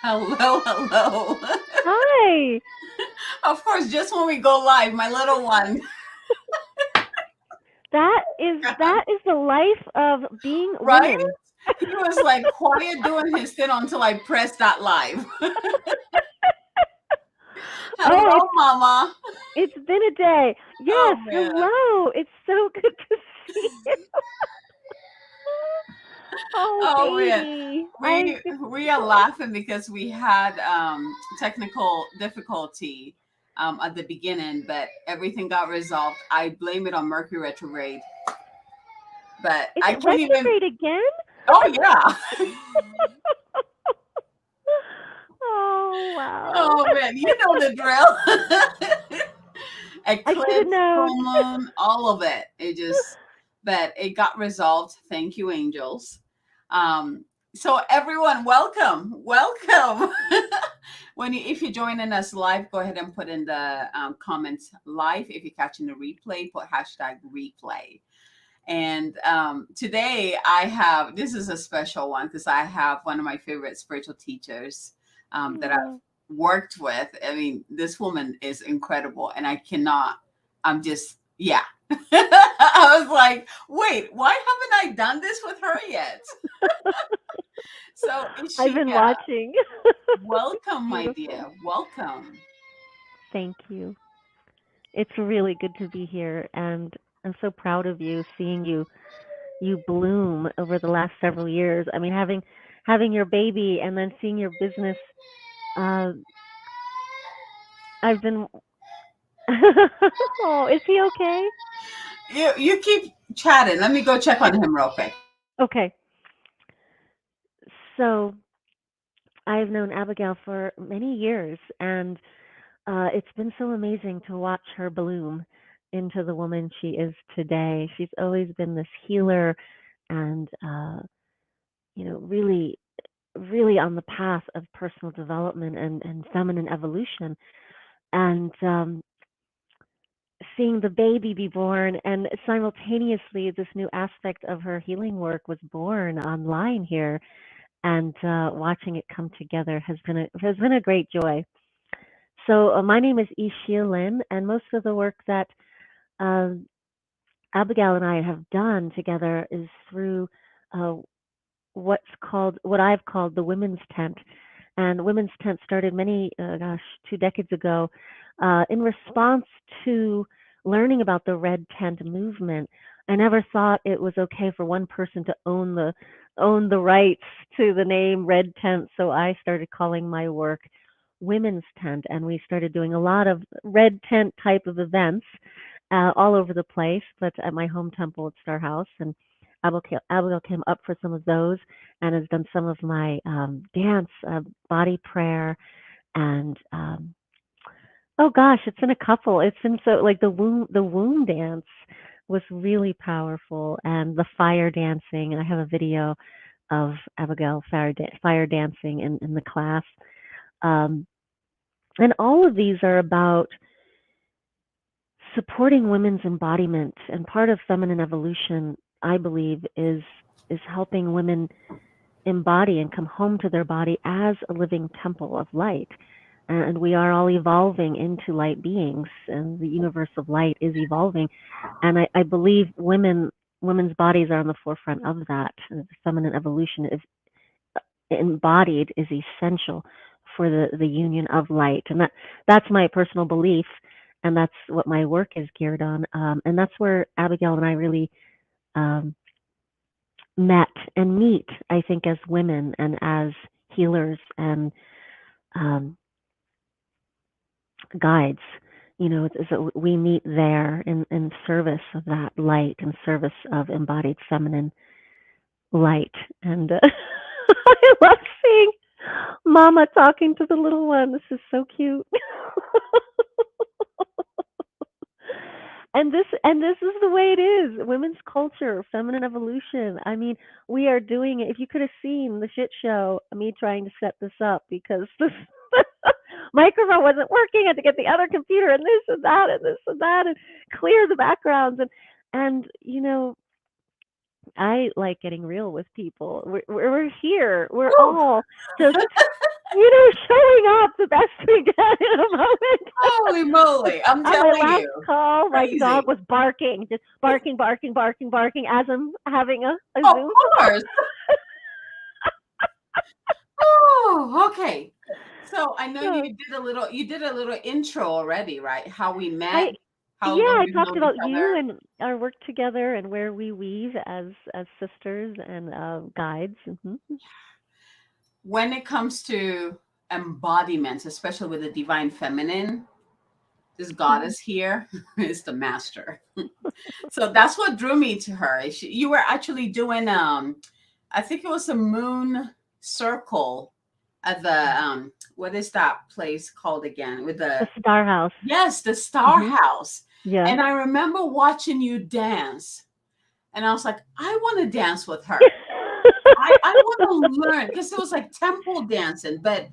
Hello, hello. Hi. Of course, just when we go live, my little one. That is the life of being Right? women. He was like quiet doing his thing until I pressed that live. Oh, Hello, Mama. it's been a day. Oh Yes, man. hello. It's so good to see you. Oh, Oh man. baby. We we are laughing because we had technical difficulty at the beginning, but everything got resolved. I blame it on Mercury retrograde, but Is I it can't even. retrograde again? Oh yeah. Oh, wow. Oh man, you know the drill. I should have Eclipse, known. full moon, all of it. But it got resolved. Thank you, angels. Um, so everyone, welcome. If you're joining us live, go ahead and put in the comments live. If you're catching the replay, put hashtag replay. And today I have this is a special one because I have one of my favorite spiritual teachers that I've Oh, worked with. I mean, this woman is incredible, and I cannot. I'm just yeah. I was like, wait, why haven't I done this with her yet? So I've been Ixeeya, watching. welcome, my Beautiful. dear, welcome. Thank you. It's really good to be here, and I'm so proud of you, seeing you bloom over the last several years. I mean, having your baby and then seeing your business. Uh, I've been. Oh, is he okay? You keep chatting. Let me go check on him real quick. Okay. So I've known Abigail for many years, and it's been so amazing to watch her bloom into the woman she is today. She's always been this healer and really really on the path of personal development and feminine evolution. And seeing the baby be born, and simultaneously, this new aspect of her healing work was born online here. And watching it come together has been a great joy. So my name is Ixeeya Lin, and most of the work that uh, Abigail and I have done together is through uh, what I've called the women's tent. And women's tent started many, 2 decades ago, in response to learning about the red tent movement. I never thought it was okay for one person to own the rights to the name red tent, so I started calling my work women's tent, and we started doing a lot of red tent type of events all over the place, but at my home temple at Star House. And Abigail came up for some of those and has done some of my dance, body prayer, and oh gosh, it's in a couple. It's in so like the womb dance was really powerful, and the fire dancing. And I have a video of Abigail fire dancing in the class. Um, and all of these are about supporting women's embodiment. And part of feminine evolution, I believe, is helping women embody and come home to their body as a living temple of light. And we are all evolving into light beings, and the universe of light is evolving. And I believe women's bodies are on the forefront of that. And the feminine evolution is embodied is essential for the union of light, and that's my personal belief, and that's what my work is geared on. And that's where Abigail and I really um, met and meet, I think, as women and as healers and um, guides. So we meet there in service of that light, in service of embodied feminine light. And I love seeing Mama talking to the little one. This is so cute. And this is the way it is. Women's culture, feminine evolution. I mean, we are doing it. If you could have seen the shit show, me trying to set this up because this microphone wasn't working. I had to get the other computer and this and that and this and that and clear the backgrounds and I like getting real with people. We're here. We're Woo! all just showing up the best we can in a moment. Holy moly! I'm On my telling last you, call, my dog crazy. was barking, just barking, barking, barking, barking as I'm having a Of Zoom call. course. Oh, okay. So I know So you did a little intro already, right? How we met, I, how yeah, long I we've talked known each about you other. and our work together and where we weave as sisters and guides. When it comes to embodiments, especially with the divine feminine, this goddess here is the master. So that's what drew me to her. You were actually doing I think it was a moon circle at the what is that place called again? With The the Star House. yes, the Star Hmm. House. Yeah. And I remember watching you dance, and I was like, I want to dance with her. I want to learn because it was like temple dancing, but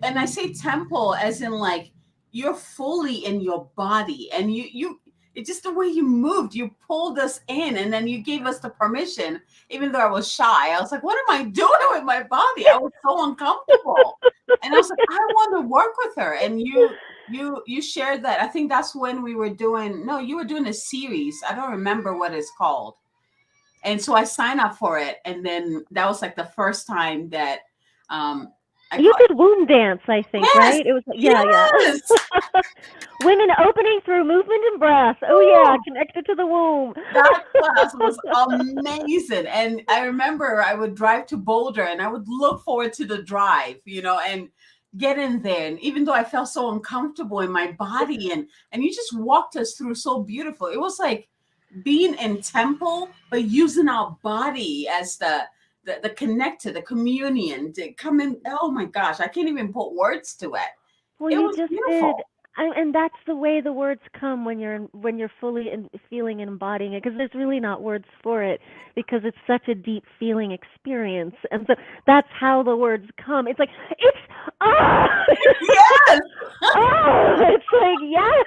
and I say temple as in like you're fully in your body, and you it's just the way you moved. You pulled us in, and then you gave us the permission, even though I was shy. I was like, what am I doing with my body? I was so uncomfortable, and I was like, I want to work with her. And you shared that. I think that's when we were doing. No, you were doing a series. I don't remember what it's called, and so I signed up for it, and then that was like the first time that um I You caught. did womb dance, I think, Yes, right? It was yeah, yeah. yes. Women opening through movement and breath. Oh yeah, Woo! connected to the womb. That class was amazing, and I remember I would drive to Boulder, and I would look forward to the drive, and get in there. And even though I felt so uncomfortable in my body, and you just walked us through so beautiful. It was like being in temple, but using our body as the connector, the communion to come in. Oh my gosh, I can't even put words to it. Well, It you was just did. beautiful. And that's the way the words come when you're fully feeling and embodying it, because there's really not words for it, because it's such a deep feeling experience, and so that's how the words come. It's like it's oh, Yes, oh, it's like yes.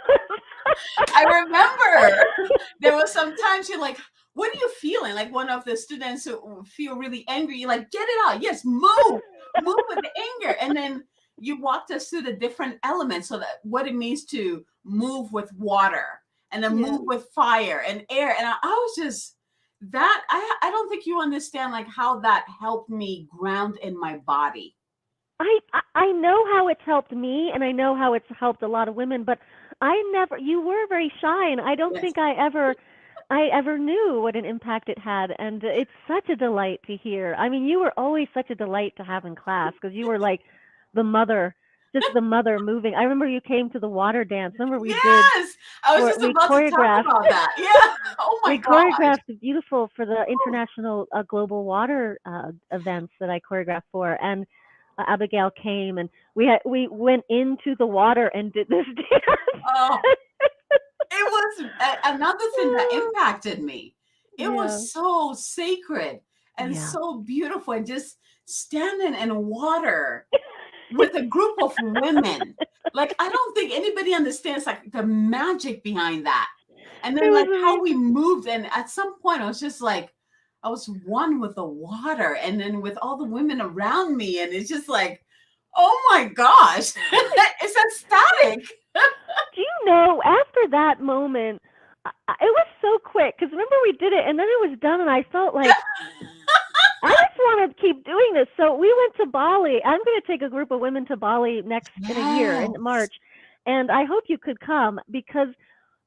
I remember there was sometimes you're like, what are you feeling? Like one of the students who feel really angry, you're like, get it out. Yes, move with the anger. And then you walked us through the different elements, so that what it means to move with water and then Yeah. move with fire and air. And I was just that I don't think you understand like how that helped me ground in my body. I know how it's helped me, and I know how it's helped a lot of women, but I never. You were very shy, and I don't Yes. think I ever knew what an impact it had, and it's such a delight to hear. I mean, you were always such a delight to have in class, because you were like the mother, just the mother moving. I remember you came to the water dance. Remember Yes. I was just we about to talk choreographed about that. Yeah. Oh my we gosh. choreographed beautiful for the international global water events that I choreographed for, and Abigail came, and we went into the water and did this dance. Oh, it was another thing that impacted me. It was Yeah, so sacred and yeah. so beautiful, and just standing in water with a group of women. Like, I don't think anybody understands like the magic behind that. And It then was like how we amazing. moved. And at some point I was just like, I was one with the water and then with all the women around me. And it's just like, oh my gosh, it's ecstatic. Do you know, after that moment, it was so quick, because remember we did it and then it was done, and I felt like I just want to keep doing this. So we went to Bali. I'm going to take a group of women to Bali next in a year in Yes. March, and I hope you could come, because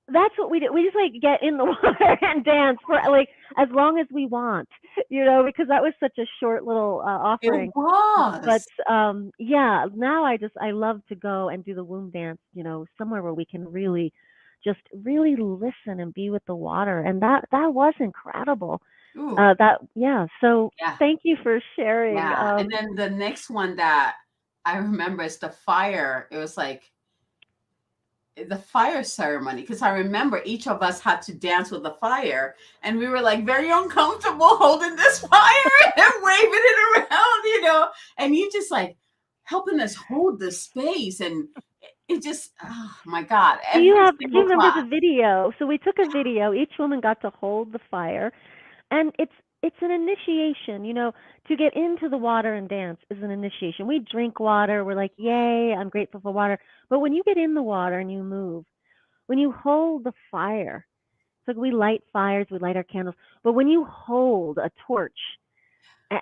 that's what we did. We just like get in the water and dance for like as long as we want, because that was such a short little It offering. But was. yeah, now I love to go and do the womb dance, somewhere where we can really just really listen and be with the water, and that was incredible. Ooh, That yeah. So yeah, thank you for sharing. yeah. And then the next one that I remember is the fire. It was like the fire ceremony because I remember each of us had to dance with the fire, and we were like very uncomfortable holding this fire and waving it around, and you just like helping us hold the space, and it just, oh my God, every Do you single remember class. the video? So we took a video. Each woman got to hold the fire, and it's it's an initiation, to get into the water and dance is an initiation. We drink water, we're like, yay, I'm grateful for water. But when you get in the water and you move, when you hold the fire, it's like we light fires, we light our candles, but when you hold a torch,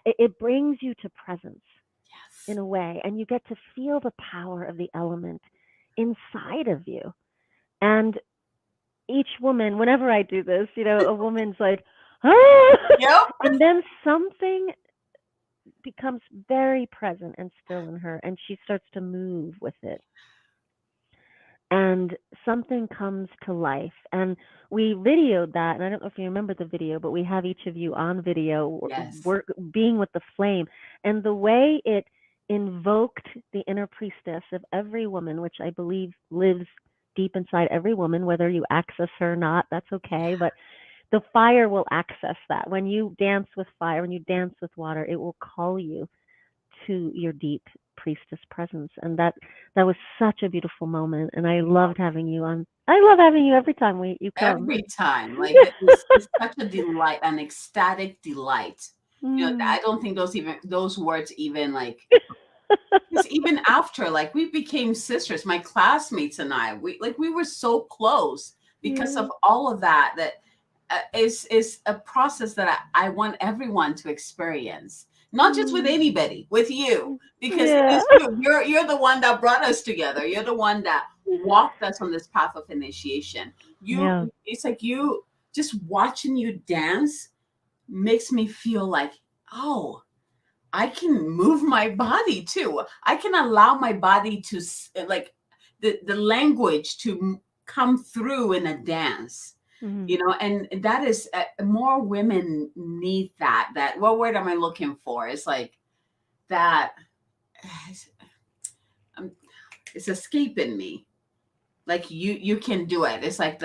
it brings you to presence in Yes. a way, and you get to feel the power of the element inside of you. And each woman, whenever I do this, a woman's like, ah! Yep. And then something becomes very present and still in her, and she starts to move with it. And something comes to life. And we videoed that, and I don't know if you remember the video, but we have each of you on video Yes. work being with the flame, and the way it invoked the inner priestess of every woman, which I believe lives deep inside every woman, whether you access her or not, that's okay. But the fire will access that. When you dance with fire, when you dance with water, it will call you to your deep priestess presence. And that was such a beautiful moment, and I loved having you on. I love having you every time you come. Every time, like it's such a delight, an ecstatic delight. Mm. I don't think those words even like, because even after, like, we became sisters, my classmates and I, we were so close because Yeah. of all of that. That is a process that I want everyone to experience, not just with Mm. anybody, with you, because it Yeah. is you. You're the one that brought us together. You're the one that walked us on this path of initiation. Yeah. It's like you just watching you dance makes me feel like, oh, I can move my body too. I can allow my body to like the language to come through in a dance. Mm. And that is more women need that. That what word am I looking for? It's like that. um, it's escaping me. Like you can do it. It's like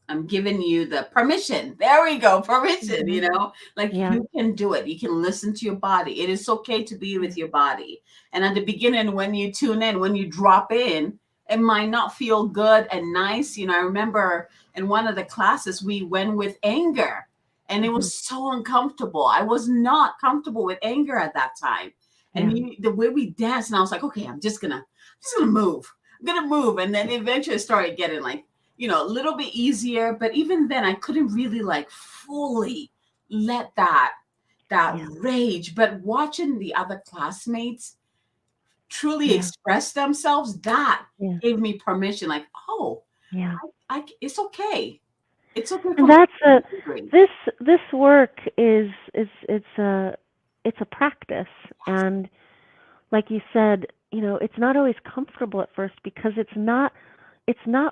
I'm giving you the permission. There we go, permission. Mhm. Like Yeah. you can do it. You can listen to your body. It is okay to be Yeah. with your body. And at the beginning, when you tune in, when you drop in, it might not feel good and nice. I remember in one of the classes we went with anger, and it Mhm. was so uncomfortable. I was not comfortable with anger at that time. And Yeah. the way we danced, and I was like, okay, I'm just gonna move. I'm gonna move. And then eventually it started getting like, a little bit easier. But even then I couldn't really like fully let that Yeah. rage. But watching the other classmates truly Yeah. express themselves, that Yeah. gave me permission, like, oh, Yeah. it's okay. It's okay for And me that's to a be angry. this work is it's a practice, and like you said, it's not always comfortable at first because it's not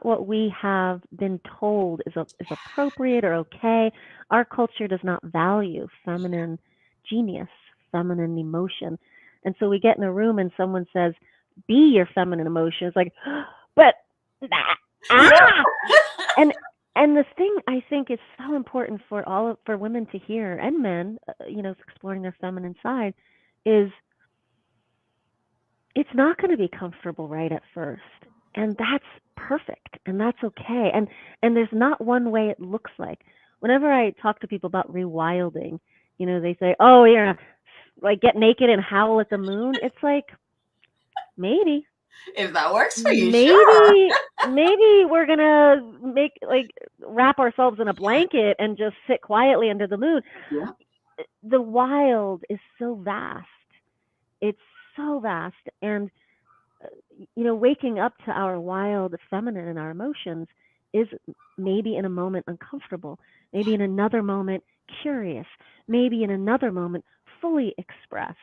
what we have been told is appropriate or okay. Our culture does not value feminine genius, feminine emotion. And so we get in a room and someone says, "Be your feminine emotion." It's like, "But Yeah. ah." And and the thing I think is so important for women to hear and men, exploring their feminine side is it's not going to be comfortable right at first, and that's perfect, and that's okay. And there's not one way it looks like. Whenever I talk to people about rewilding, they say, "Oh, you're gonna like get naked and howl at the moon." It's like maybe, If that works for you, sure. maybe we're gonna make like wrap ourselves in a blanket and just sit quietly under the moon. Yeah. The wild is so vast. It's so vast, and waking up to our wild feminine and our emotions is maybe in a moment uncomfortable, maybe in another moment curious, maybe in another moment fully expressed.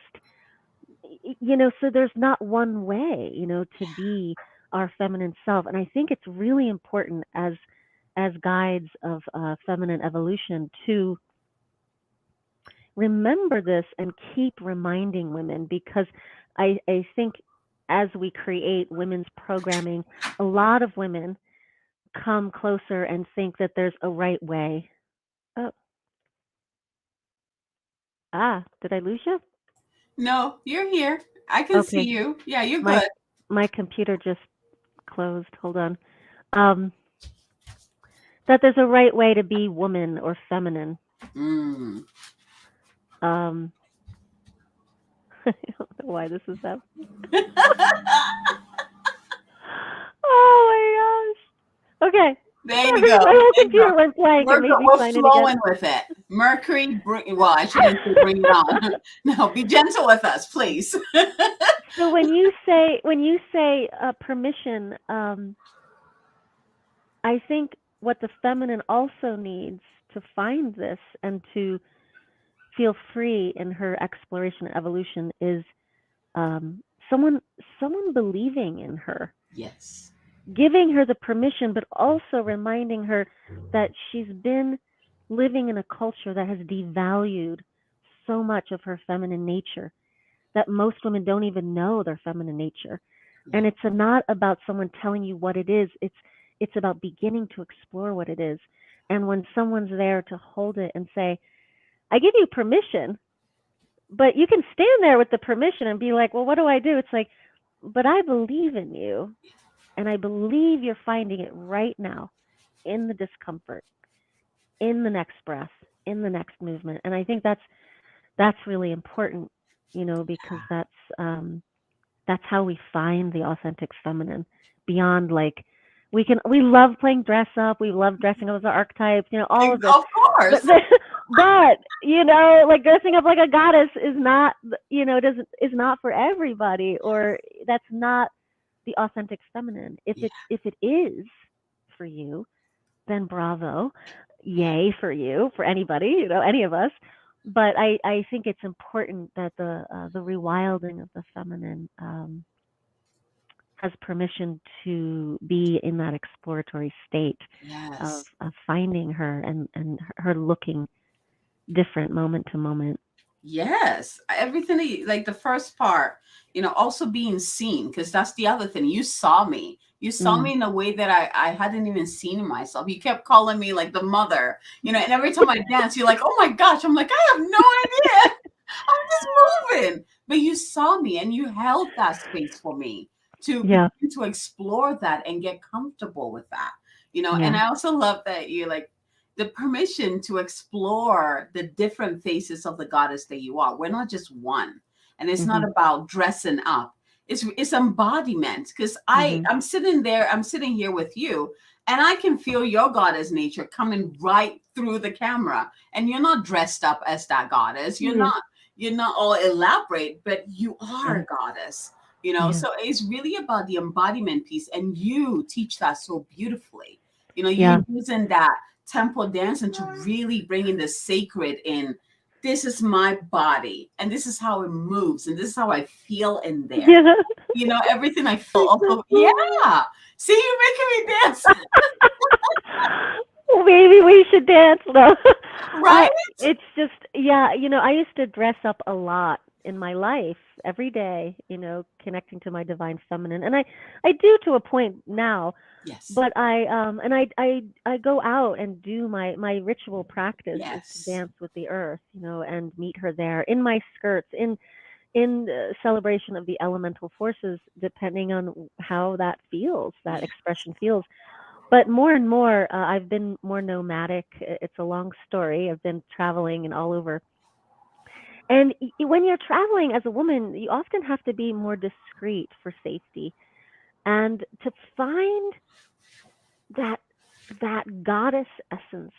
So there's not one way, to be our feminine self. And I think it's really important as guides of feminine evolution to remember this and keep reminding women because I think as we create women's programming, a lot of women come closer and think that there's a right way. Oh, did I lose you? No, you're here. I can see Okay, you. Yeah, you're my good. my computer just closed. Hold on. Um, that there's a right way to be woman or feminine. Mm. Um, I don't know why this is happening. Oh my gosh. Okay. There you Sorry, go. my whole There you go. computer went blank. It made me We're sign in again. flowing with it. Mercury, well, I shouldn't say bring it on. No, be gentle with us, please. So when you say permission, I think what the feminine also needs to find this and to feel free in her exploration and evolution is um, someone someone believing in her, Yes. giving her the permission, but also reminding her that she's been living in a culture that has devalued so much of her feminine nature that most women don't even know their feminine nature. Yeah. And it's not about someone telling you what it is. It's about beginning to explore what it is. And when someone's there to hold it and say, "I give you permission," but you can stand there with the permission and be like, "Well, what do I do?" It's like, "But I believe in you, and I believe you're finding it right now in the discomfort, in the next breath, in the next movement." And I think that's really important, because that's how we find the authentic feminine beyond like we love playing dress up, we love dressing up as our archetypes, all of this. Of But course. but like dressing up like a goddess is not doesn't is not for everybody, or that's not the authentic feminine. Yeah. If it is for you, then bravo. Yeah. Yay for you, for anybody, any of us. But I think it's important that the rewilding of the feminine has permission to be in that exploratory state of, Yes. finding her and her looking different moment to moment. Yes, everything that like the first part, also being seen, because that's the other thing. You saw me. You saw Mm. me in a way that I hadn't even seen myself. You kept calling me like the mother, and every time I dance, you're like, oh my gosh. I'm like, I have no idea. I'm just moving. But you saw me and you held that space for me to Yeah, begin to explore that and get comfortable with that. And yeah. I also love that you like the permission to explore the different faces of the goddess that you are. We're not just one. And it's not Mhm. about dressing up. It's embodiment. Because Mhm. I'm sitting here with you, and I can feel your goddess nature coming right through the camera. And you're not dressed up as that goddess. Yeah. You're not all elaborate, but you are Yeah. a goddess. Yeah. So it's really about the embodiment piece, and you teach that so beautifully. You're Yeah. using that temple dance and to really bring in the sacred in. This is my body, and this is how it moves, and this is how I feel in there. Yeah. Everything I feel. Also, Exactly. yeah. See, you're making me dance, Well, maybe we should dance though. right? I it's just yeah, I used to dress up a lot in my life every day, connecting to my divine feminine. And I do to a point now, Yes, but I go out and do my ritual practice is to yes, dance with the earth, and meet her there in my skirts in celebration of the elemental forces, depending on how that yeah, expression feels. But more and more, I've been more nomadic. It's a long story. I've been traveling and all over. And when you're traveling as a woman, you often have to be more discreet for safety. And to find that that goddess essence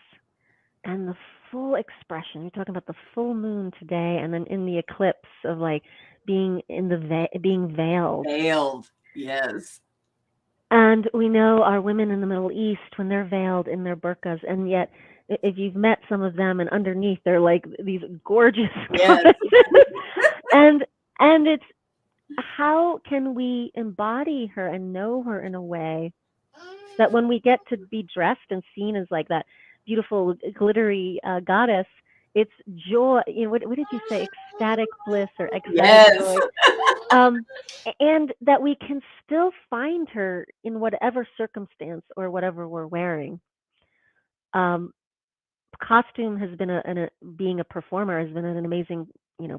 and the full expression. You're talking about the full moon today, and then in the eclipse of like being in the being veiled. veiled. Yes, And we know our women in the Middle East when they're veiled in their burqas, and yet if you've met some of them, and underneath they're like these gorgeous yes, goddesses, and and it's how can we embody her and know her in a way that when we get to be dressed and seen as like that beautiful glittery goddess, it's joy. What did you say? Ecstatic bliss or ecstatic yes, joy. Um, and that we can still find her in whatever circumstance or whatever we're wearing. Um, Costume has been being a performer has been an amazing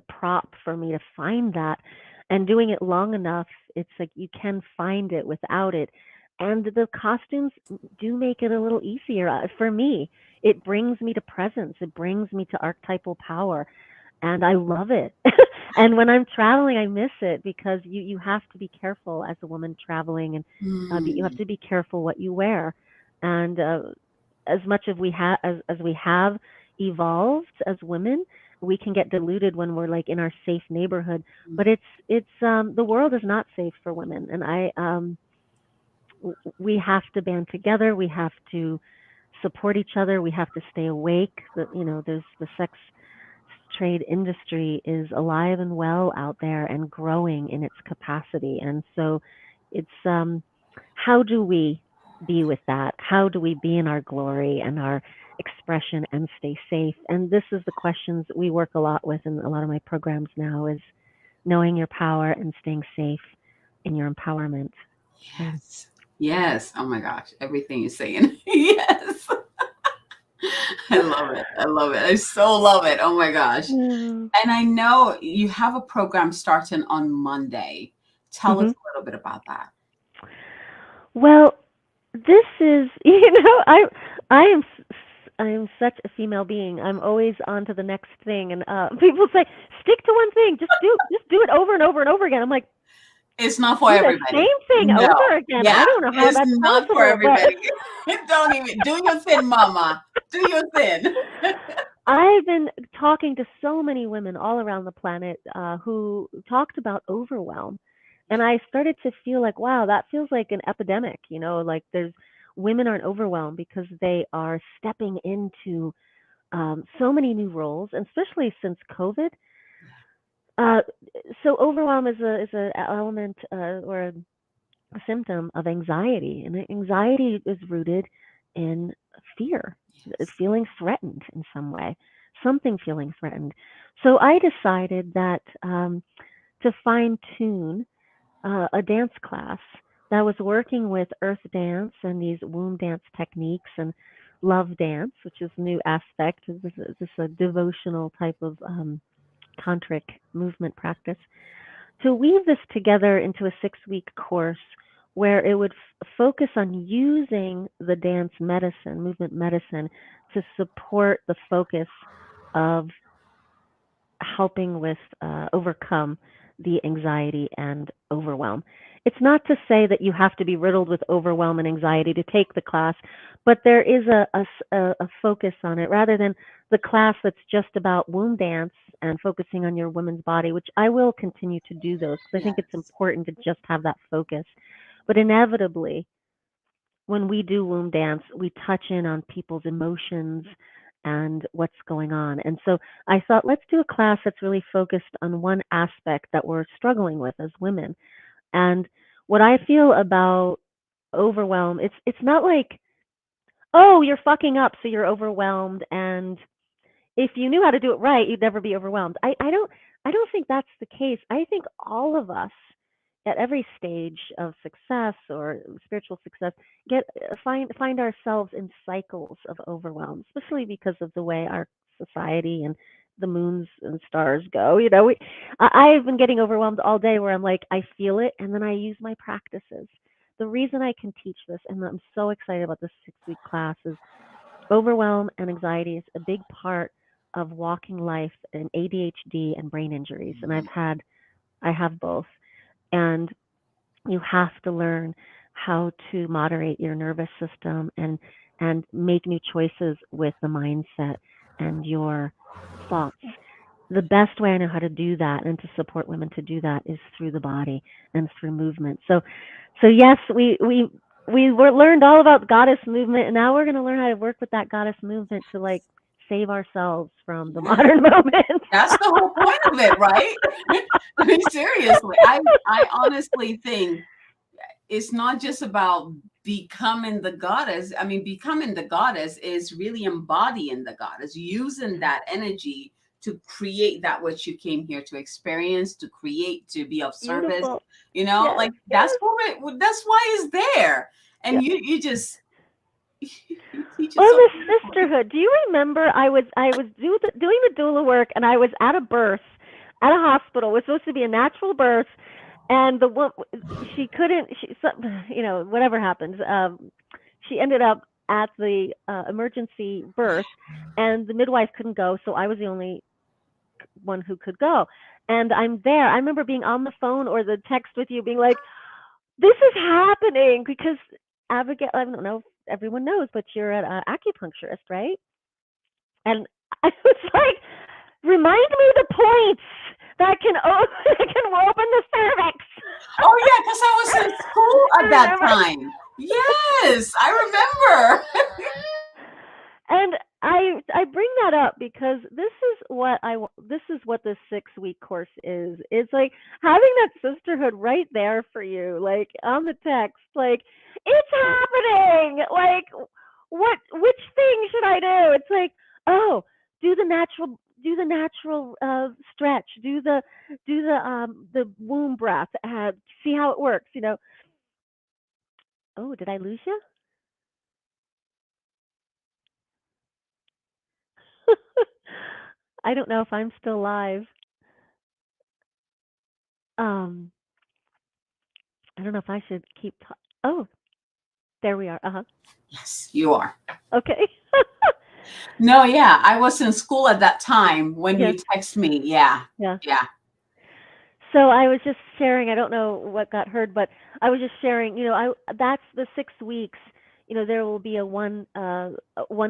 prop for me to find that, and doing it long enough, it's like you can find it without it. And the costumes do make it a little easier for me. It brings me to presence, it brings me to archetypal power. and I love it. And when I'm traveling, I miss it because you have to be careful as a woman traveling, and you have Mm, to be careful what you wear. And as much as we have evolved as women, we can get deluded when we're like in our safe neighborhood. But it's the world is not safe for women, and we have to band together. We have to support each other. We have to stay awake. There's the sex trade industry is alive and well out there and growing in its capacity. And so it's how do we be with that? How do we be in our glory and our expression and stay safe? And this is the questions that we work a lot with in a lot of my programs now, is knowing your power and staying safe in your empowerment. So yes. Yes. Oh my gosh. Everything you're saying. Yes. I love it. I love it. I so love it. Oh my gosh. yeah. And I know you have a program starting on Monday. Tell us Hmm. a little bit about that. Well, this is, I am such a female being. I'm always on to the next thing, and people say stick to one thing. Just do it over and over and over again. I'm like, It's not for do the everybody. same thing No. over again. Yeah. I don't know how It's that's not for possible, but everybody. Don't even do your thing, mama. Do your thing. I've been talking to so many women all around the planet who talked about overwhelm. And I started to feel like, wow, that feels like an epidemic, like there's women aren't overwhelmed because they are stepping into so many new roles, and especially since COVID. Uh, so overwhelm is a element or a symptom of anxiety, and anxiety is rooted in fear, Yes. feeling threatened in some way, something feeling threatened. So I decided that to fine tune a dance class that was working with earth dance and these womb dance techniques and love dance, which is a new aspect. This is a devotional type of tantric movement practice, to weave this together into a 6-week course where it would focus on using the dance medicine, movement medicine, to support the focus of helping with overcome the anxiety and overwhelm. It's not to say that you have to be riddled with overwhelm and anxiety to take the class, but there is a focus on it rather than the class that's just about womb dance and focusing on your woman's body, which I will continue to do those because I think it's Yes. important to just have that focus. But inevitably, when we do womb dance, we touch in on people's emotions and what's going on. And so I thought, let's do a class that's really focused on one aspect that we're struggling with as women. And what I feel about overwhelm, it's not like, oh, you're fucking up, so you're overwhelmed, and if you knew how to do it right, you'd never be overwhelmed. I don't think that's the case. I think all of us at every stage of success or spiritual success get find ourselves in cycles of overwhelm, especially because of the way our society and the moons and stars go. I've been getting overwhelmed all day where I'm like, I feel it, and then I use my practices. The reason I can teach this, and I'm so excited about this 6-week class, is overwhelm and anxiety is a big part of walking life and ADHD and brain injuries. And I have both. And you have to learn how to moderate your nervous system and make new choices with the mindset and your thoughts. The best way I know how to do that and to support women to do that is through the body and through movement. So yes, we learned all about goddess movement, and now we're going to learn how to work with that goddess movement to like save ourselves from the Yes. modern moment. That's the whole point of it, right? I mean, seriously, I honestly think it's not just about becoming the goddess. I mean, becoming the goddess is really embodying the goddess, using that energy to create that which you came here to experience, to create, to be of service. Beautiful. Like Yes, that's yes. what that's why it's there. Yeah. And you just you teach it Or so the beautifully. sisterhood. Do you remember doing the doula work, and I was at a birth at a hospital. It was supposed to be a natural birth, and the one she couldn't. Whatever happened. She ended up at the emergency birth, and the midwife couldn't go, so I was the only one who could go. And I'm there. I remember being on the phone or the text with you being like, this is happening because Abigail, I don't know if everyone knows, but you're an acupuncturist, right? And I was like, remind me the points that can that can open the cervix. Oh yeah, because I was in school at that Remember? time. Yes, I remember. And I bring that up because this is what this 6-week course is. It's like having that sisterhood right there for you, like on the text, like it's happening. Like which thing should I do? It's like, oh, do the natural stretch, do the womb breath, see how it works. Oh, did I lose you? I don't know if I'm still live. Um, I don't know if I should keep. Oh, there we are. Uh huh. Yes, you are. Okay. No, yeah, I was in school at that time when Yes. you text me. Yeah, Yeah. yeah, So I was just sharing. I don't know what got heard, but I was just sharing. That's the 6 weeks. There will be one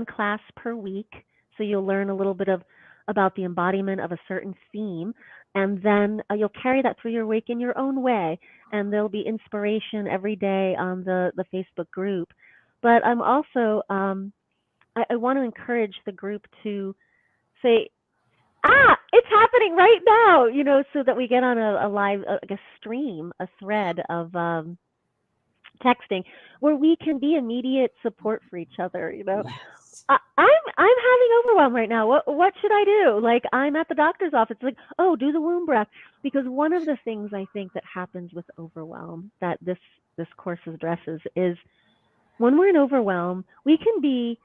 class per week, so you'll learn a little bit of about the embodiment of a certain theme, and then you'll carry that through your week in your own way. And there'll be inspiration every day on the Facebook group. But I'm also I want to encourage the group to say, it's happening right now, so that we get on a live, like a stream, a thread of texting where we can be immediate support for each other. yes, I'm having overwhelm right now. What should I do? Like I'm at the doctor's office, like, oh, do the womb breath, because one of the things I think that happens with overwhelm that this course addresses is when we're in overwhelm, we can be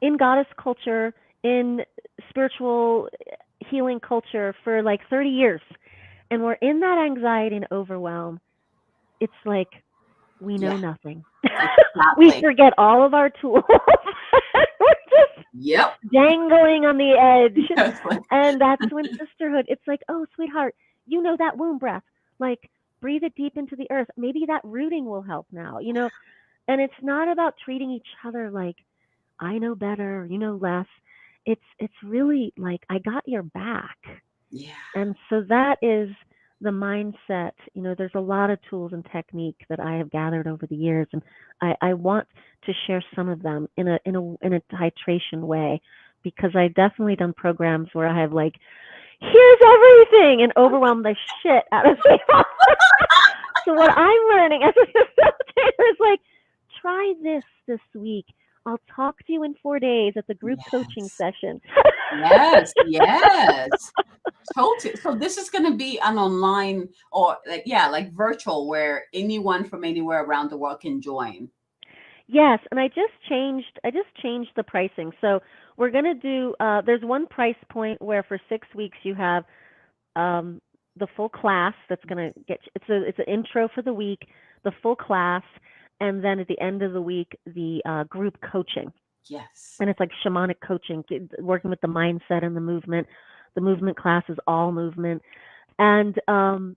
in goddess culture, in spiritual healing culture for like 30 years, and we're in that anxiety and overwhelm. It's like we know yeah, nothing. We exactly. forget all of our tools. We're just Yep. dangling on the edge. Yes, like, And that's when sisterhood, it's like, oh, sweetheart, you know that womb breath. Like, breathe it deep into the earth. Maybe that rooting will help now. And it's not about treating each other like, I know better, you know less. It's really like I got your back. yeah, And so that is the mindset. There's a lot of tools and technique that I have gathered over the years, and I want to share some of them in a titration way, because I've definitely done programs where I have like, here's everything, and overwhelm the shit out of people. So what I'm learning as a facilitator is like, try this week. I'll talk to you in 4 days at the group coaching yes, session. yes, yes. Totally. So this is going to be an online or like, yeah, like virtual where anyone from anywhere around the world can join. Yes, and I just changed the pricing. So we're gonna do. There's one price point where for 6 weeks you have um, the full class. That's gonna get. It's an intro for the week, the full class, and then at the end of the week the group coaching. Yes. And it's like shamanic coaching, working with the mindset and the movement. The movement class is all movement, and and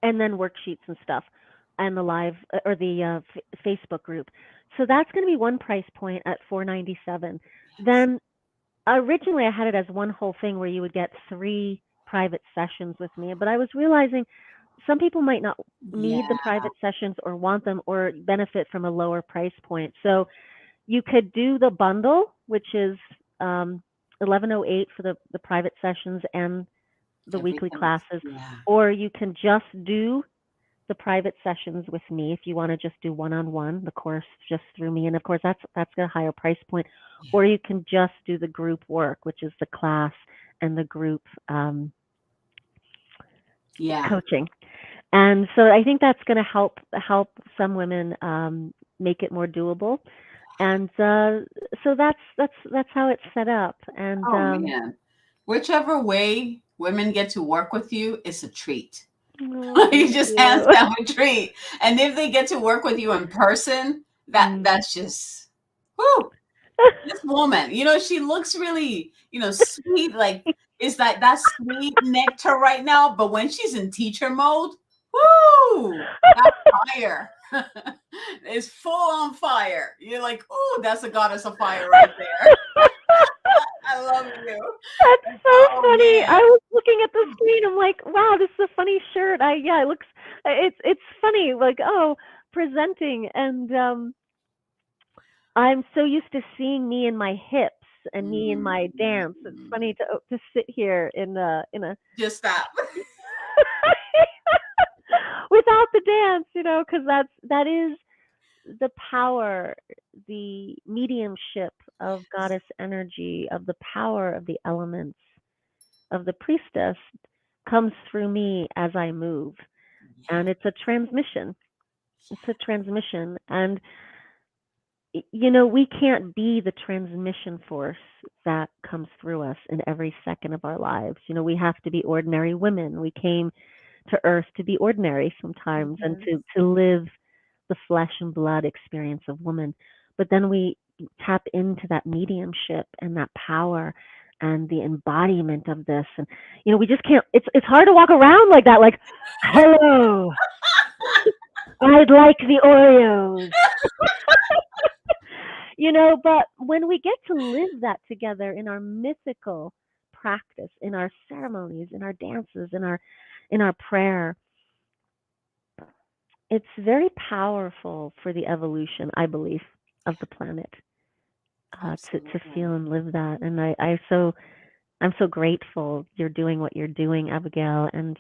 then worksheets and stuff, and the live or the Facebook group. So that's going to be one price point at 497. Yes. Then originally I had it as one whole thing where you would get 3 private sessions with me, but I was realizing some people might not Yeah. need the private sessions or want them or benefit from a lower price point. So you could do the bundle, which is 1108 for the private sessions and the weekly Everything is, classes, yeah. or you can just do the private sessions with me if you want to just do one-on-one, the course just through me, and of course that's a higher price point. Yeah. Or you can just do the group work, which is the class and the group Yeah. coaching. And so I think that's going to help some women make it more doable. And so that's how it's set up. And Oh man. Whichever way women get to work with you is a treat. oh, You thank just hands you. down a treat. And if they get to work with you in person, Mm. that's just whoo. This woman, she looks really, sweet. Like It's like that sweet nectar right now, but when she's in teacher mode, woo, that fire is full on fire. You're like, oh, that's a goddess of fire right there. I love you. That's so Oh funny. I man. was looking at the screen. I'm like, wow, this is a funny shirt. Yeah, it looks. It's funny. Like, oh, presenting, and I'm so used to seeing me in my hips and me in my dance. It's Mm. funny to sit here in a Just stop. without the dance, because that is the power, the mediumship of goddess energy, of the power of the elements, of the priestess comes through me as I move. Yeah. And it's a transmission. It's a transmission. And, we can't be the transmission force that comes through us in every second of our lives. We have to be ordinary women. We came to earth to be ordinary sometimes and Mhm. to live the flesh and blood experience of woman. But then we tap into that mediumship and that power and the embodiment of this. And we just can't. It's hard to walk around like that. Like, hello, I'd like the Oreos. But when we get to live that together in our mythical practice, in our ceremonies, in our dances, in our prayer, it's very powerful for the evolution, I believe, of the planet, to feel Absolutely. and live that. And I'm so grateful you're doing what you're doing, Abigail, and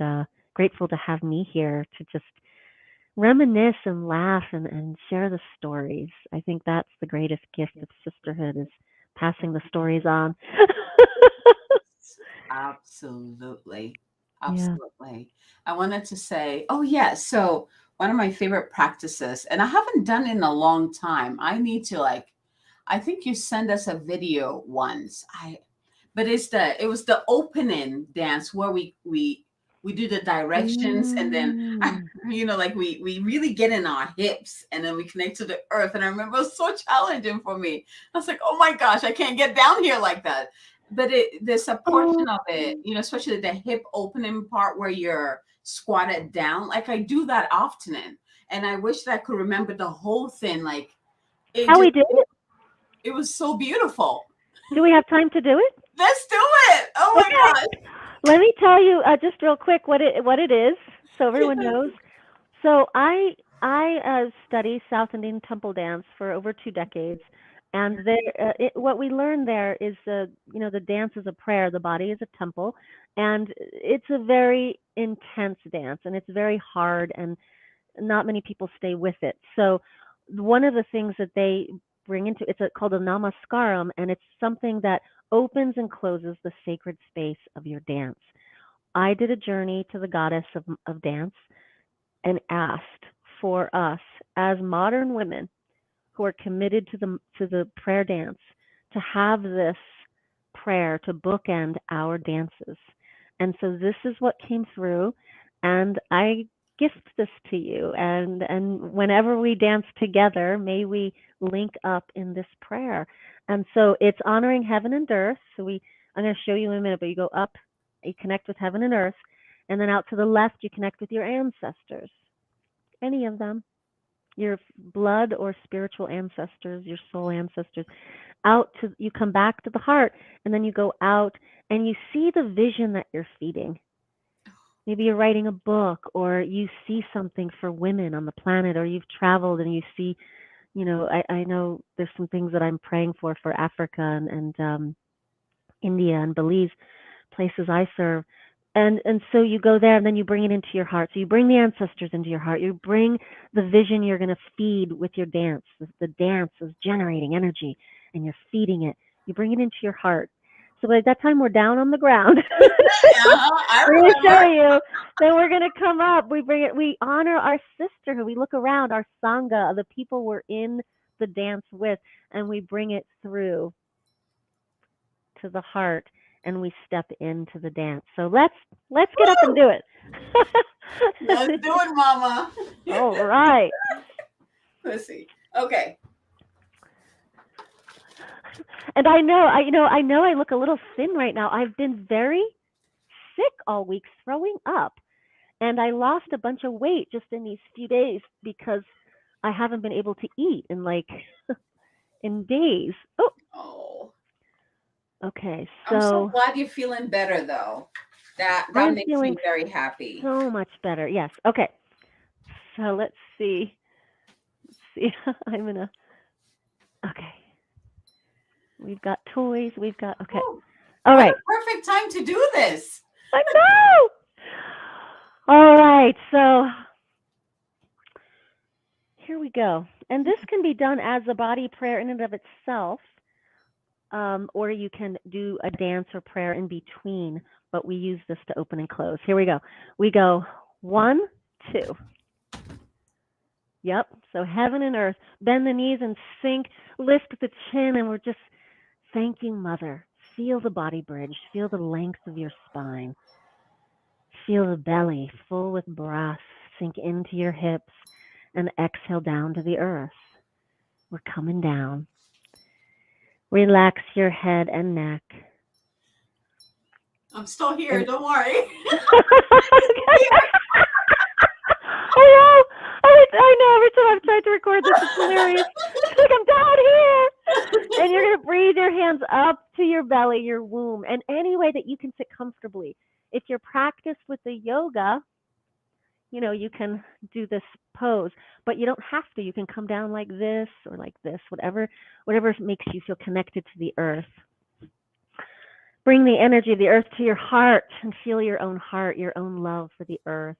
grateful to have me here to just reminisce and laugh and share the stories. I think that's the greatest gift of sisterhood is passing the stories on. Absolutely. Yeah. Absolutely. I wanted to say, oh, yeah. So, one of my favorite practices, and I haven't done it in a long time. I need to I think you sent us a video once. But it was the opening dance where we do the directions and then Mm. like we really get in our hips and then we connect to the earth. And I remember it was so challenging for me. I was like, oh my gosh, I can't get down here like that. But there's a Oh. portion of it, especially the hip opening part where you're squatted down. Like I do that often, and I wish that I could remember the whole thing. Like it How just we did it? it was so beautiful. Do we have time to do it? Let's do it. Oh my Okay. gosh. Let me tell you just real quick what it is, so everyone knows. So I study South Indian temple dance for over 2 decades, and what we learn there is the dance is a prayer, the body is a temple, and it's a very intense dance, and it's very hard, and not many people stay with it. So one of the things that they bring into called a namaskaram, and it's something that opens and closes the sacred space of your dance. I did a journey to the goddess of dance and asked for us as modern women who are committed to the prayer dance to have this prayer to bookend our dances. And so this is what came through, and I gift this to you. And whenever we dance together, may we link up in this prayer. And so it's honoring heaven and earth. I'm going to show you in a minute, but you go up, you connect with heaven and earth, and then out to the left, you connect with your ancestors, any of them, your blood or spiritual ancestors, your soul ancestors. You come back to the heart, and then you go out and you see the vision that you're feeding. Maybe you're writing a book, or you see something for women on the planet, or you've traveled and you see, I know there's some things that I'm praying for Africa and India and Belize, places I serve. And so you go there and then you bring it into your heart. So you bring the ancestors into your heart. You bring the vision you're going to feed with your dance. The dance is generating energy and you're feeding it. You bring it into your heart. So by that time we're down on the ground. I We're going to show remember. you. Then we're going to come up. We honor our sisterhood. We look around, our sangha, the people we're in the dance with, and we bring it through to the heart, and we step into the dance. So let's get up and Woo! do it. Let's do it, mama. All right. Let's see. Okay. And I know I look a little thin right now. I've been very sick all week, throwing up, and I lost a bunch of weight just in these few days because I haven't been able to eat in like in days. Oh, Oh, okay. I'm so So glad you're feeling better though. That I'm makes feeling me very happy. so much better. Yes. Okay. So let's see. Let's see. I'm gonna. Okay. We've got toys. We've got. Okay. Oh, All what a right. perfect time to do this. I know. All right. So here we go. And this can be done as a body prayer in and of itself, or you can do a dance or prayer in between. But we use this to open and close. Here we go. We go 1, 2. Yep. So heaven and earth. Bend the knees and sink. Lift the chin, and we're just thanking Mother. Feel the body bridge. Feel the length of your spine. Feel the belly full with breath. Sink into your hips and exhale down to the earth. We're coming down. Relax your head and neck. I'm still here. And Don't worry. I know. I know. Every time I've tried to record this, it's hilarious. It's like I'm down here. And you're gonna breathe your hands up to your belly, your womb, and any way that you can sit comfortably. If you're practiced with the yoga, you can do this pose, but you don't have to. You can come down like this or like this, whatever makes you feel connected to the earth. Bring the energy of the earth to your heart and feel your own heart, your own love for the earth,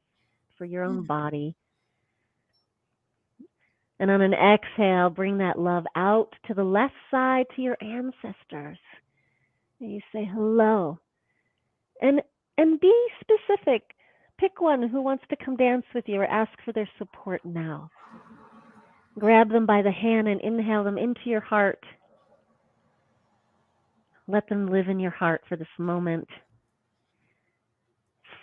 for your own body. And on an exhale, bring that love out to the left side to your ancestors. And you say hello. And be specific. Pick one who wants to come dance with you or ask for their support now. Grab them by the hand and inhale them into your heart. Let them live in your heart for this moment.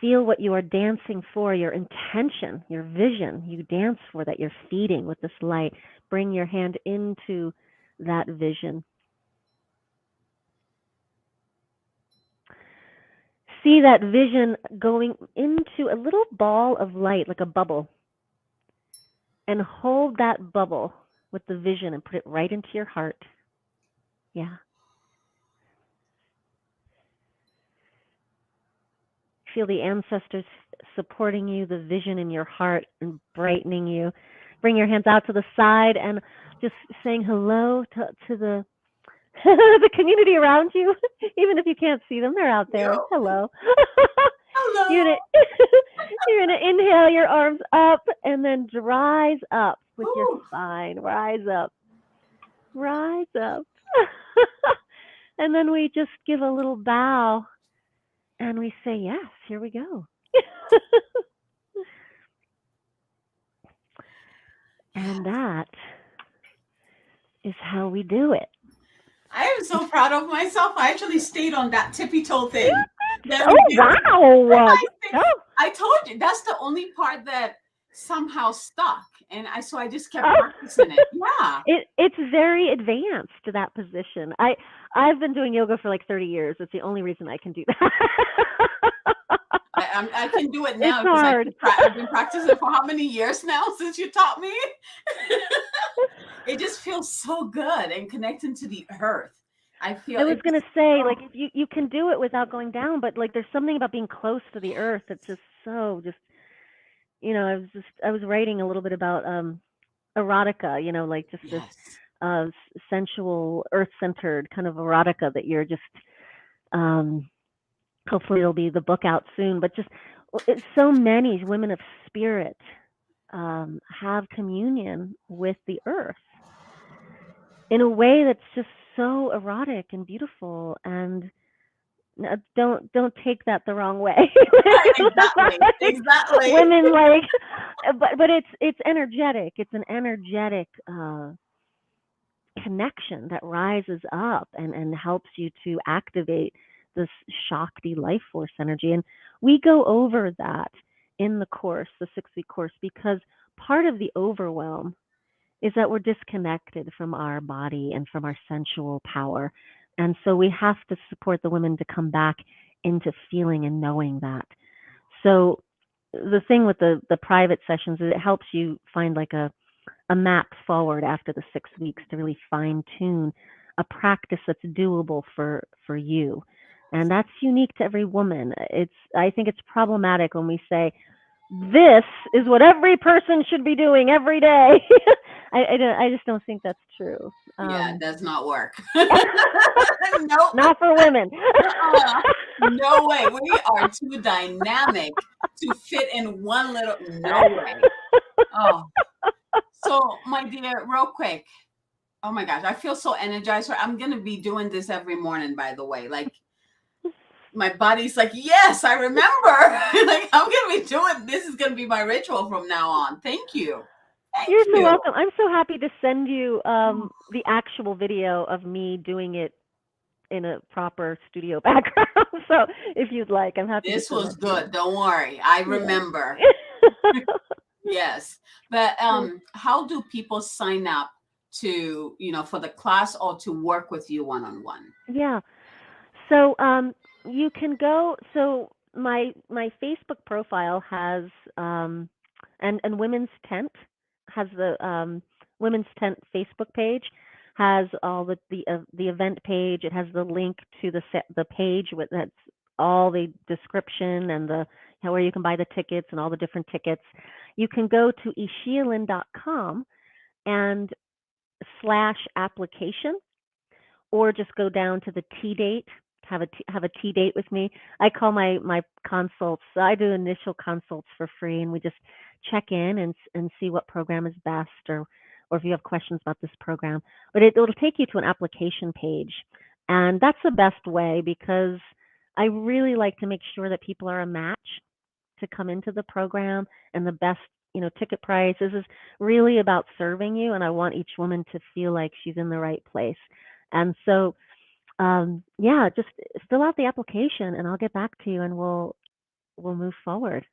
Feel what you are dancing for, your intention, your vision you dance for that you're feeding with this light. Bring your hand into that vision. See that vision going into a little ball of light, like a bubble. And hold that bubble with the vision and put it right into your heart. Yeah. Feel the ancestors supporting you, the vision in your heart and brightening you. Bring your hands out to the side and just saying hello to the the community around you. Even if you can't see them, they're out there. Yo, Hello. you're hello. gonna you're gonna inhale your arms up and then rise up with your Ooh. spine. Rise up. Rise up. And then we just give a little bow and we say, yes, here we go. And that is how we do it. I am so proud of myself. I actually stayed on that tippy toe thing that we Oh, did. wow. Oh, I told you that's the only part that somehow stuck, and I just kept oh. practicing it. Yeah, It's very advanced to that position. I've been doing yoga for like 30 years. It's the only reason I can do that. I can do it It's now because hard. I've been practicing for how many years now since you taught me. It just feels so good and connecting to the earth. I feel I was it. gonna say, like, if you can do it without going down, but like, there's something about being close to the earth that's just so just. I was writing a little bit about erotica. Like just this Yes. sensual, earth-centered kind of erotica that you're just. Um, Hopefully, it'll be the book out soon. But just it's so many women of spirit have communion with the earth in a way that's just so erotic and beautiful and don't take that the wrong way. Exactly. Like, Exactly. women like but it's energetic. It's an energetic connection that rises up and helps you to activate this Shakti life force energy. And we go over that in the course, the 6-week course, because part of the overwhelm is that we're disconnected from our body and from our sensual power. And so we have to support the women to come back into feeling and knowing that. So the thing with the private sessions is it helps you find like a map forward after the 6 weeks to really fine tune a practice that's doable for you. And that's unique to every woman. I think it's problematic when we say this is what every person should be doing every day. I just don't think that's true. Yeah, it does not work. Nope. Not for women. No way. We are too dynamic to fit in one little. No way. Oh, so my dear, real quick. Oh my gosh, I feel so energized. I'm gonna be doing this every morning. By the way, like my body's like, yes, I remember. Like I'm gonna be doing this. Is gonna be my ritual from now on. Thank you. Thank You're so you. welcome. I'm so happy to send you the actual video of me doing it in a proper studio background. So if you'd like, I'm happy to This send was that to you. good. Don't worry. I Yeah. remember. Yes. But how do people sign up to, for the class or to work with you one-on-one? Yeah. So you can go. So my Facebook profile has and Women's Tent has the Women's Tent Facebook page has all the event page. It has the link to the page with that's all the description and the where you can buy the tickets and all the different tickets. You can go to ixeeyalin.com and /application, or just go down to the T date, have a T date with me. I call my consults. I do initial consults for free, and we just check in and see what program is best, or if you have questions about this program. But it'll take you to an application page, and that's the best way because I really like to make sure that people are a match to come into the program and the best ticket price. This is really about serving you, and I want each woman to feel like she's in the right place. And so yeah, just fill out the application and I'll get back to you and we'll move forward.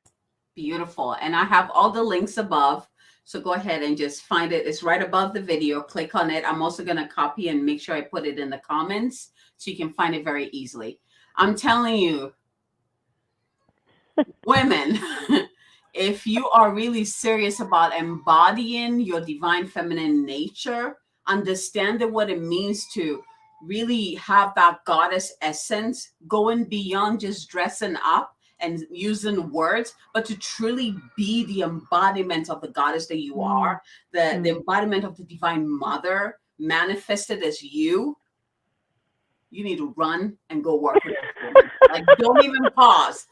Beautiful. And I have all the links above. So go ahead and just find it. It's right above the video. Click on it. I'm also going to copy and make sure I put it in the comments so you can find it very easily. I'm telling you, women, if you are really serious about embodying your divine feminine nature, understanding what it means to really have that goddess essence, going beyond just dressing up and using words, but to truly be the embodiment of the goddess that you are, the embodiment of the divine mother manifested as you need to run and go work with this woman. Like, don't even pause.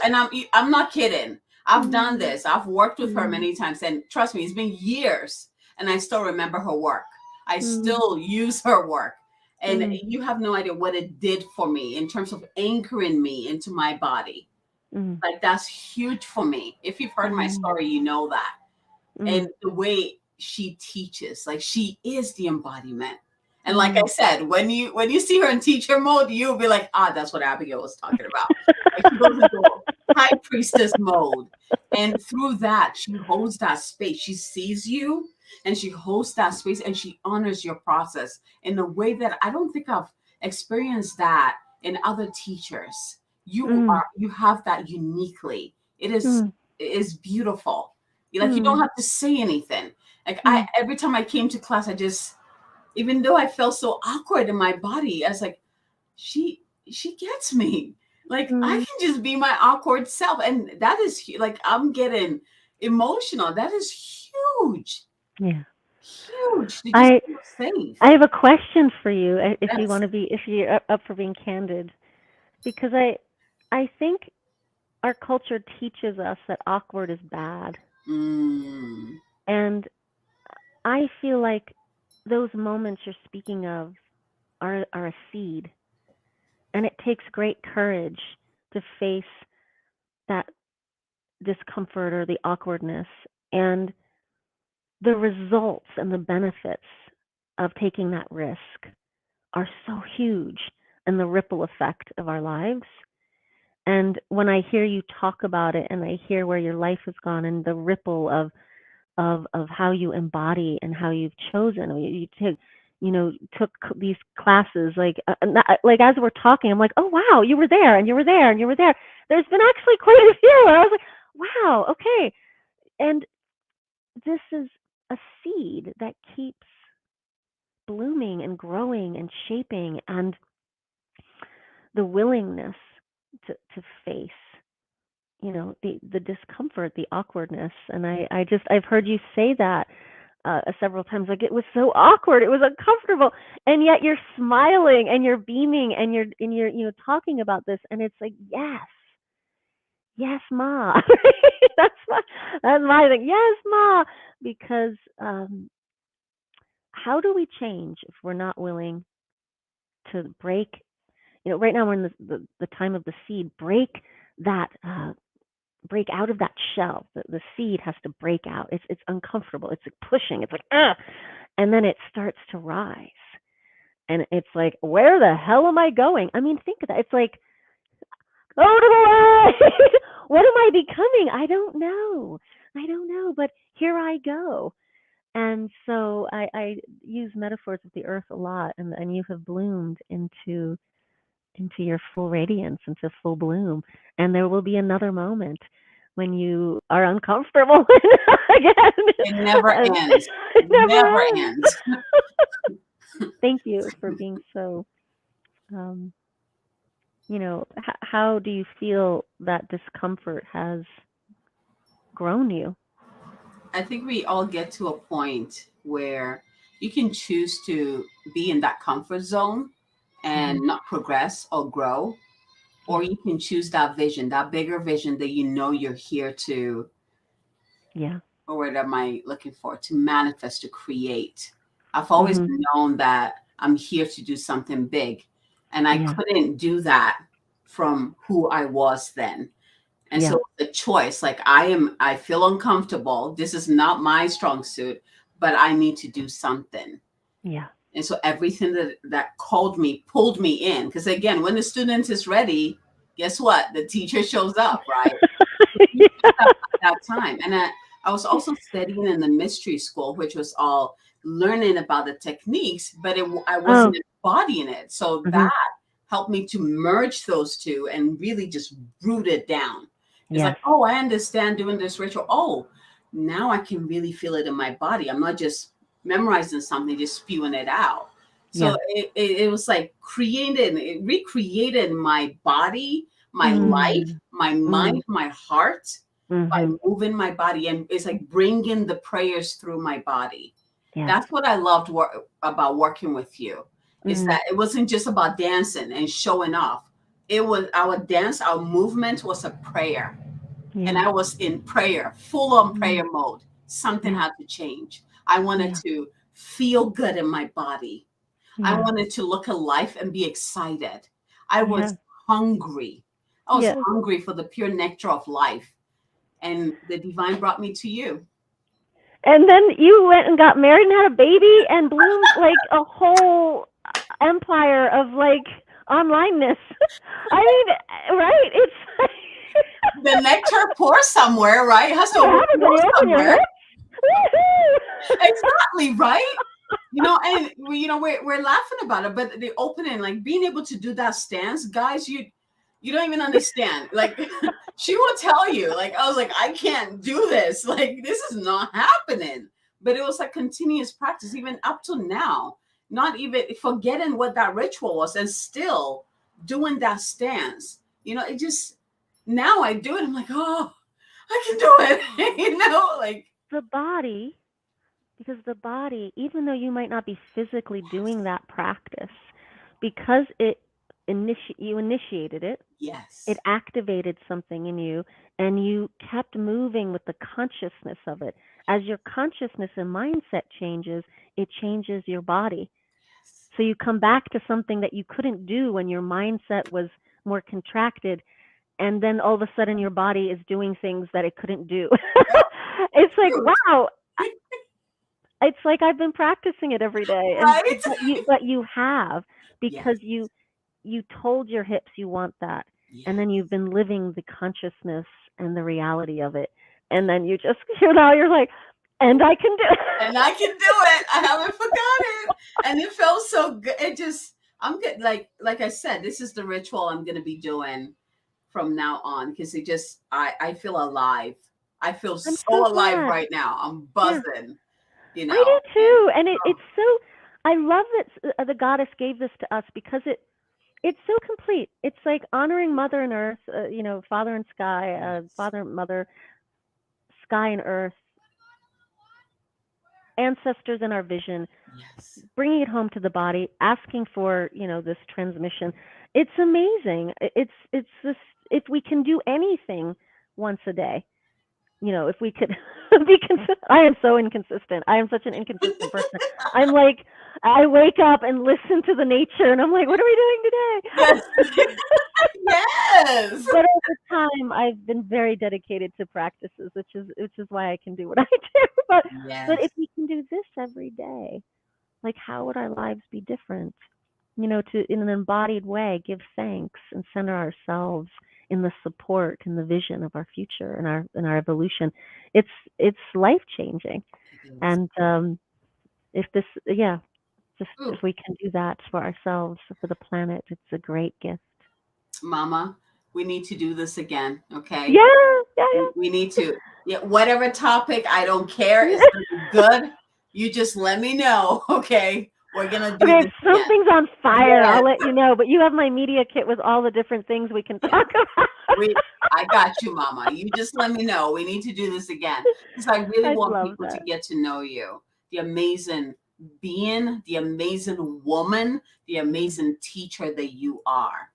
And I'm not kidding. I've done this. I've worked with her many times, and trust me, it's been years, and I still remember her work. I still use her work, and you have no idea what it did for me in terms of anchoring me into my body. Like, that's huge for me. If you've heard my story, you know that. And the way she teaches, like, she is the embodiment. And like I said, when you see her in teacher mode, you'll be like, that's what Abigail was talking about. Like, she goes into high priestess mode. And through that, she holds that space. She sees you and she holds that space and she honors your process in a way that I don't think I've experienced that in other teachers. You have that uniquely. It is beautiful. Like, you don't have to say anything. Like, every time I came to class, even though I felt so awkward in my body, I was like, she gets me. Like, I can just be my awkward self. And that is like, I'm getting emotional. That is huge. Yeah. Huge. To just feel safe. I have a question for you if you Yes. want to if you're up for being candid. Because I think our culture teaches us that awkward is bad. And I feel like those moments you're speaking of are a seed. And it takes great courage to face that discomfort or the awkwardness. And the results and the benefits of taking that risk are so huge in the ripple effect of our lives. And when I hear you talk about it and I hear where your life has gone and the ripple of how you embody and how you've chosen, took these classes, like as we're talking, I'm like, oh wow, you were there and you were there and you were there. There's been actually quite a few. And I was like, wow, okay. And this is a seed that keeps blooming and growing and shaping, and the willingness to face the discomfort, the awkwardness. And I've heard you say that several times, like it was so awkward, it was uncomfortable, and yet you're smiling and you're beaming and you're talking about this, and it's like, yes ma. that's my that's my thing. Yes ma. Because how do we change if we're not willing to break? Right now we're in the time of the seed. That break out of that shell. The seed has to break out. It's uncomfortable. It's like pushing. It's like, and then it starts to rise. And it's like, where the hell am I going? I mean, think of that. It's like, go to the light. What am I becoming? I don't know. But here I go. And so I use metaphors of the earth a lot, and you have bloomed into your full radiance, into full bloom. And there will be another moment when you are uncomfortable again. It never ends. It never ends. Thank you for being so, how do you feel that discomfort has grown you? I think we all get to a point where you can choose to be in that comfort zone and not progress or grow, or you can choose that vision, that bigger vision that you're here to, Yeah. or what am I looking for, to manifest, to create. I've always known that I'm here to do something big, and I couldn't do that from who I was then. And so the choice, like I feel uncomfortable. This is not my strong suit, but I need to do something. Yeah. And so everything that called me, pulled me in. Because again, when the student is ready, guess what? The teacher shows up, right? At that time. And I was also studying in the mystery school, which was all learning about the techniques, but I wasn't embodying it. So that helped me to merge those two and really just root it down. It's like, oh, I understand doing this ritual. Oh, now I can really feel it in my body. I'm not just memorizing something, just spewing it out. So it was like recreated my body, my life, my mind, my heart by moving my body. And it's like bringing the prayers through my body. That's what I loved about working with you, is that it wasn't just about dancing and showing off. It was our dance, our movement was a prayer. And I was in prayer, full on prayer mode. Something had to change. I wanted to feel good in my body. I wanted to look alive and be excited. I was hungry. I was hungry for the pure nectar of life. And the divine brought me to you. And then you went and got married and had a baby and bloomed like a whole empire of like onlineness. I mean, right? It's the nectar pours somewhere, right? It has to open somewhere. Exactly, right? And we're laughing about it, but the opening, like being able to do that stance, guys, you don't even understand. Like she will tell you, like I was like, I can't do this. Like this is not happening. But it was like continuous practice, even up to now. Not even forgetting what that ritual was, and still doing that stance. It just now I do it. I'm like, oh, I can do it. Like the body. Because the body, even though you might not be physically doing that practice, because you initiated it, it activated something in you, and you kept moving with the consciousness of it. As your consciousness and mindset changes, it changes your body. So you come back to something that you couldn't do when your mindset was more contracted, and then all of a sudden your body is doing things that it couldn't do. It's like, wow. It's like I've been practicing it every day, right? but you have, because you told your hips you want that, and then you've been living the consciousness and the reality of it, and then you're like, And I can do it. And I can do it. I haven't forgotten it. And it felt so good. It just, I'm good. Like I said, this is the ritual I'm gonna be doing from now on because it just, I feel alive. I feel I'm so so alive glad. right now. I'm Yeah. buzzing, I do and too. And oh, it's so, I love that the goddess gave this to us because it's so complete. It's like honoring Mother and Earth, Father and Sky, yes, Father, Mother, Sky and Earth, ancestors in our vision, yes, bringing it home to the body, asking for this transmission. It's amazing. It's this. If we can do anything once a day, if we could be consistent. I am so inconsistent. I am such an inconsistent person. I'm like, I wake up and listen to the nature, and I'm like, what are we doing yes, today? yes, But over time, I've been very dedicated to practices, which is why I can do what I do. But if yes, we can do this every day, like how would our lives be different? To in an embodied way give thanks and center ourselves in the support and the vision of our future and our evolution. It's life changing. it is. And if this yeah, just if Ooh, we can do that for ourselves, for the planet, it's a great gift. Mama, we need to do this again, okay? Yeah, yeah, We need to, yeah, whatever topic, I don't care, yeah. it's gonna be good. You just let me know, okay? We're gonna do Okay, this if again. something's on fire, Yes, I'll let you know. But you have my media kit with all the different things we can yes. talk about. We I got you, Mama. You just let me know. We need to do this again. Because I really I'd want love people to that. get to know you. The amazing being, the amazing woman, the Mm, amazing teacher that you are.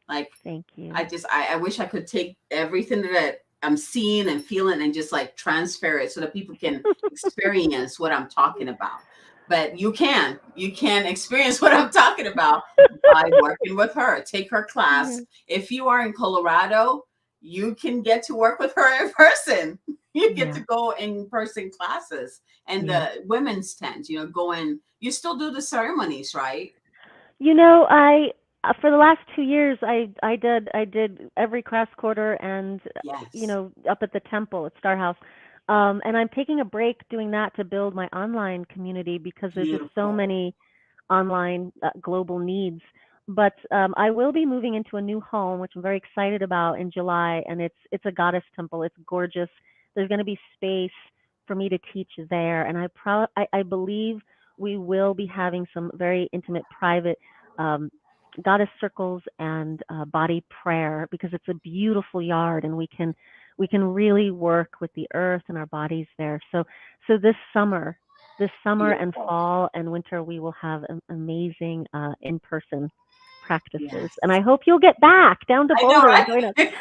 Like thank I you. just I wish I could take everything that I'm seeing and feeling and just like transfer it so that people can experience what I'm talking about. But you can experience what I'm talking about by working with her. Take her class. Yeah, If you are in Colorado, you can get to work with her in person. You get to yeah, go in person classes and yeah. the women's tent, going, you still do the ceremonies, right? I for the last 2 years, I did every cross quarter and Yes. up at the temple at Star House, and I'm taking a break doing that to build my online community because there's just so Beautiful. many online global needs. But I will be moving into a new home, which I'm very excited about in July, and it's a goddess temple. It's gorgeous. There's going to be space for me to teach there, and I believe we will be having some very intimate, private um, goddess circles and body prayer because it's a beautiful yard, and we can really work with the earth and our bodies there. So this summer and Beautiful. fall and winter, we will have amazing in-person practices. And Yes. I hope you'll get back down to I know, Boulder and join us. right?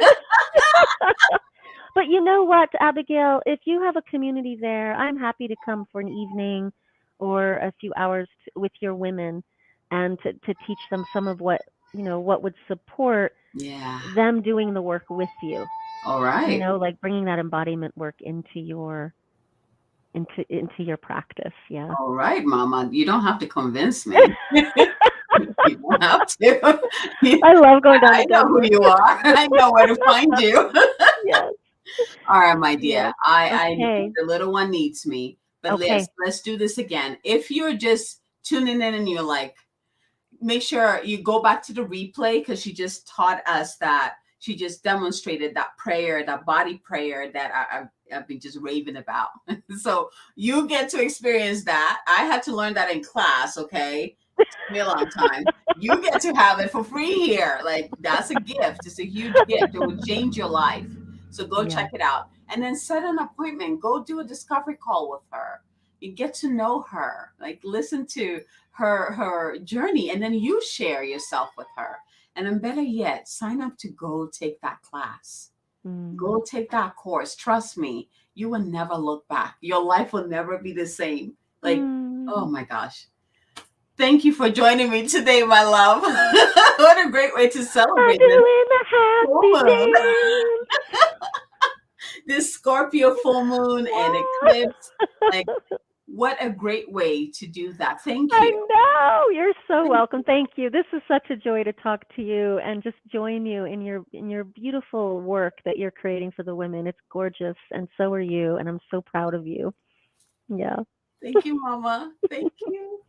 But you know what, Abigail, if you have a community there, I'm happy to come for an evening or a few hours with your women and to teach them some of what would support Yeah. them doing the work with you. All right. Like bringing that embodiment work into your practice. Yeah. All right, Mama. You don't have to convince me. You don't have to. I love going down to I know who Denver. you are. I know where to find you. Yes. All right, my dear. Yes. I Okay. the little one needs me. But let's Okay. let's do this again. If you're just tuning in and you're like, make sure you go back to the replay because she just taught us that she just demonstrated that prayer, that body prayer that I've been just raving about. So you get to experience that. I had to learn that in class, okay? It took me a long time. You get to have it for free here. Like that's a gift. It's a huge gift. It will change your life. So go Yeah. check it out. And then set an appointment. Go do a discovery call with her. You get to know her. Like listen to her journey and then you share yourself with her, and then better yet, sign up to go take that class, Mm. go take that course. Trust me, you will never look back. Your life will never be the same. Like, oh Mm. my gosh, thank you for joining me today, my love. What a great way to I'm celebrate this doing the full happy moon, dance. this Scorpio full moon and eclipse. Like, Wow. what a great way to do that. Thank I you. know. You're so Thank welcome. you. Thank you. This is such a joy to talk to you and just join you in your beautiful work that you're creating for the women. It's gorgeous, and so are you, and I'm so proud of you. Yeah. Thank you, Mama. Thank you.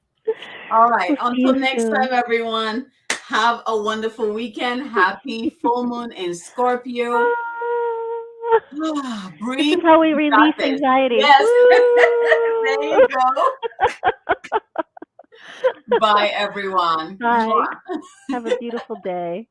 All right. We'll see Until you next soon. time, everyone. Have a wonderful weekend. Happy full moon in Scorpio. Ah, this Breathe. is how we You got release this. anxiety. Yes. There Woo! you go. Bye, everyone. Bye. Mwah. Have a beautiful day.